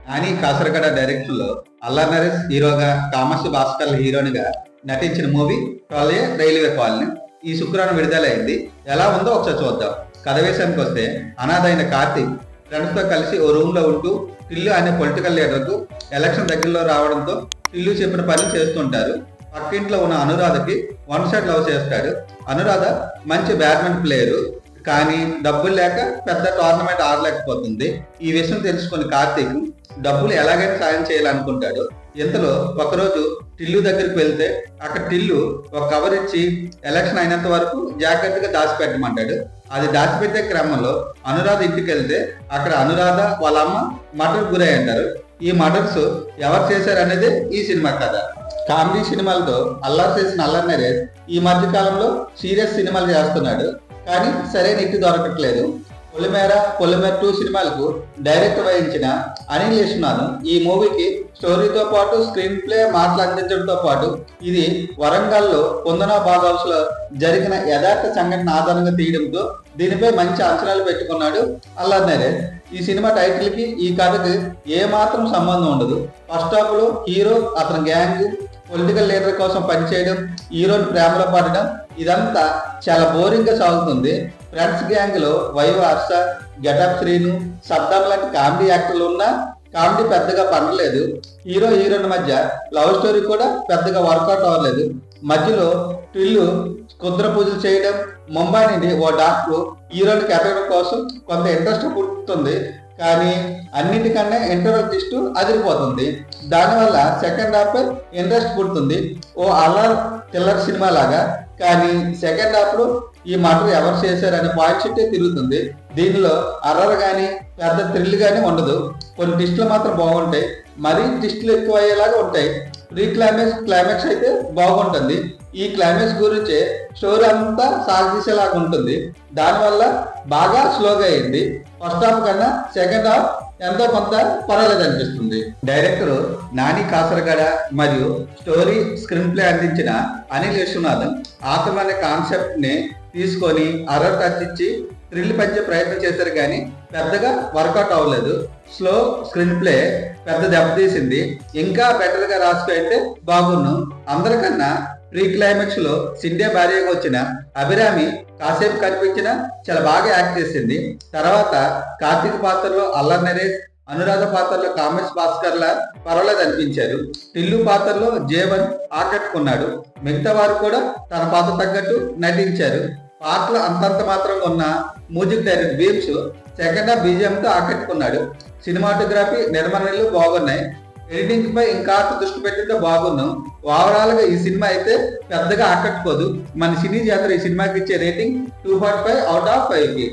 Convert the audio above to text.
Nani కాసరగడ direction లో అల్లరి నరేష్ హీరోగా, కామర్షి భాస్కర్ హీరోనిగా నటించిన మూవీ టోలే రైల్వే కాలనీ ఈ శుక్రవారం విడుదలైంది. ఎలా ఉందో ఒకసారి చూద్దాం. కథ విషయానికి వస్తే, అనాథైన కార్తీక్ ఫ్రెండ్స్ తో కలిసి ఓ రూమ్ లో ఉంటూ టిల్లు అనే పొలిటికల్ లీడర్ కు ఎలక్షన్ దగ్గరలో రావడంతో టిల్లు చెప్పిన పని చేస్తుంటారు. పక్కింట్లో ఉన్న అనురాధకి వన్ సైడ్ లవ్ చేస్తాడు. అనురాధ మంచి బ్యాడ్మింటన్ ప్లేయరు, కానీ డబ్బులు లేక పెద్ద టోర్నమెంట్ ఆడలేకపోతుంది. ఈ విషయం తెలుసుకుని కార్తీక్ డబ్బులు ఎలాగైనా సాయం చేయాలనుకుంటాడు. ఇంతలో ఒకరోజు టిల్లు దగ్గరికి వెళ్తే అక్కడ టిల్లు ఒక కవర్ ఇచ్చి ఎలక్షన్ అయినంత వరకు జాగ్రత్తగా దాచిపెట్టమంటాడు. అది దాచిపెట్టే క్రమంలో అనురాధ ఇంటికి వెళ్తే అక్కడ అనురాధ వాళ్ళ అమ్మ మర్డర్ గురై అంటారు. ఈ మర్డర్స్ ఎవరు చేశారనేది ఈ సినిమా కథ. కామెడీ సినిమాలతో అల్లరి చేసిన అల్లరి నరేష్ ఈ మధ్య కాలంలో సీరియస్ సినిమాలు చేస్తున్నాడు, కానీ సరైన ఇటు దొరకట్లేదు. పొలిమేర 2 సినిమాలకు డైరెక్టర్ వహించిన అనిల్ విశ్వనాథ్ ఈ మూవీకి స్టోరీతో పాటు స్క్రీన్ ప్లే మాటలు అందించడంతో పాటు ఇది వరంగల్లో పొందనా బాగ్ హౌస్ లో జరిగిన యథార్థ సంఘటన ఆధారంగా తీయడంతో దీనిపై మంచి అంచనాలు పెట్టుకున్నాడు అల్లరి నరేష్. ఈ సినిమా టైటిల్ కి ఈ కథకి ఏ మాత్రం సంబంధం ఉండదు. ఫస్ట్ హాఫ్ లో హీరో, అతని గ్యాంగ్ పొలిటికల్ లీడర్ కోసం పనిచేయడం, హీరోని ప్రేమలో పడడం, ఇదంతా చాలా బోరింగ్ గా సాగుతుంది. ఫ్రెండ్స్ గ్యాంగ్ లో వైవ హర్ష, గెటప్ శ్రీను, సద్దాం లాంటి కామెడీ యాక్టర్లు ఉన్నా కామెడీ పెద్దగా పండలేదు. హీరో హీరోయిన్ మధ్య లవ్ స్టోరీ కూడా పెద్దగా వర్కౌట్ అవ్వలేదు. మధ్యలో టిల్లు కుద్ర పూజలు చేయడం, ముంబై నుండి ఓ డాక్టర్ హీరోని ఎదగడం కోసం కొంత ఇంట్రెస్ట్ పుట్టుతుంది, కానీ అన్నిటికన్నా ఇంటర్వల్ ట్విస్ట్ అదిరిపోతుంది. దానివల్ల సెకండ్ హాఫ్ ఇంట్రెస్ట్ పుడుతుంది, ఓ అల్లర్ థ్రిల్లర్ సినిమా లాగా. కానీ సెకండ్ హాఫ్ లో ఈ మర్డర్ ఎవరు చేశారనే పాయింట్ చుట్టే తిరుగుతుంది. దీనిలో అర్రర్ కానీ పెద్ద థ్రిల్ కానీ ఉండదు. కొన్ని ట్విస్టులు మాత్రం బాగుంటాయి, మరీ ట్విస్టులు ఎక్కువ అయ్యేలాగా ఉంటాయి. క్లైమాక్స్ అయితే బాగుంటుంది. ఈ క్లైమాక్స్ గురించే స్టోరీ అంతా సాగదీసేలాగా ఉంటుంది. దానివల్ల బాగా స్లోగా అయింది. ఫస్ట్ హాఫ్ కన్నా సెకండ్ హాఫ్ ఎంతో కొంత పర్వాలేదు అనిపిస్తుంది. డైరెక్టర్ నాని కాసరగడ మరియు స్టోరీ స్క్రీన్ ప్లే అందించిన అనిల్ విశ్వనాథ్ ఆత్మ అనే కాన్సెప్ట్ ని తీసుకొని అర్రర్ టచ్ ఇచ్చి థ్రిల్ పంచే ప్రయత్నం చేశారు, కానీ పెద్దగా వర్కౌట్ అవ్వలేదు. స్లో స్క్రీన్ ప్లే పెద్ద దెబ్బతీసింది. ఇంకా బెటర్ గా రాసుకుంటే బాగున్ను. అందరికన్నా ప్రీ క్లైమాక్స్ లో సిండే భార్యగా వచ్చిన అభిరామి కాసేపు కనిపించిన చాలా బాగా యాక్ట్ చేసింది. తర్వాత కార్తీక్ పాత్రలో అల్లరి నరేష్, అనురాధ పాత్రలో కామర్షి భాస్కర్ల పర్వాలేదు అనిపించారు. టిల్లు పాత్రలో జీవన్ ఆకట్టుకున్నాడు. మిగతా వారు కూడా తన పాత్ర తగ్గట్టు నటించారు. పాటలు అంతంత మాత్రంగా ఉన్న music director Bheems second half బీజిఎంతో ఆకట్టుకున్నాడు. సినిమాటోగ్రఫీ నిర్మాణాలు బాగున్నాయి. ఎడిటింగ్ పై ఇంకా దృష్టి పెట్టితే బాగున్నాం. ఓవరాల్ గా ఈ సినిమా అయితే పెద్దగా ఆకట్టుకోదు. మన సినీ జాతర ఈ సినిమాకి ఇచ్చే రేటింగ్ 2.5 out of 5.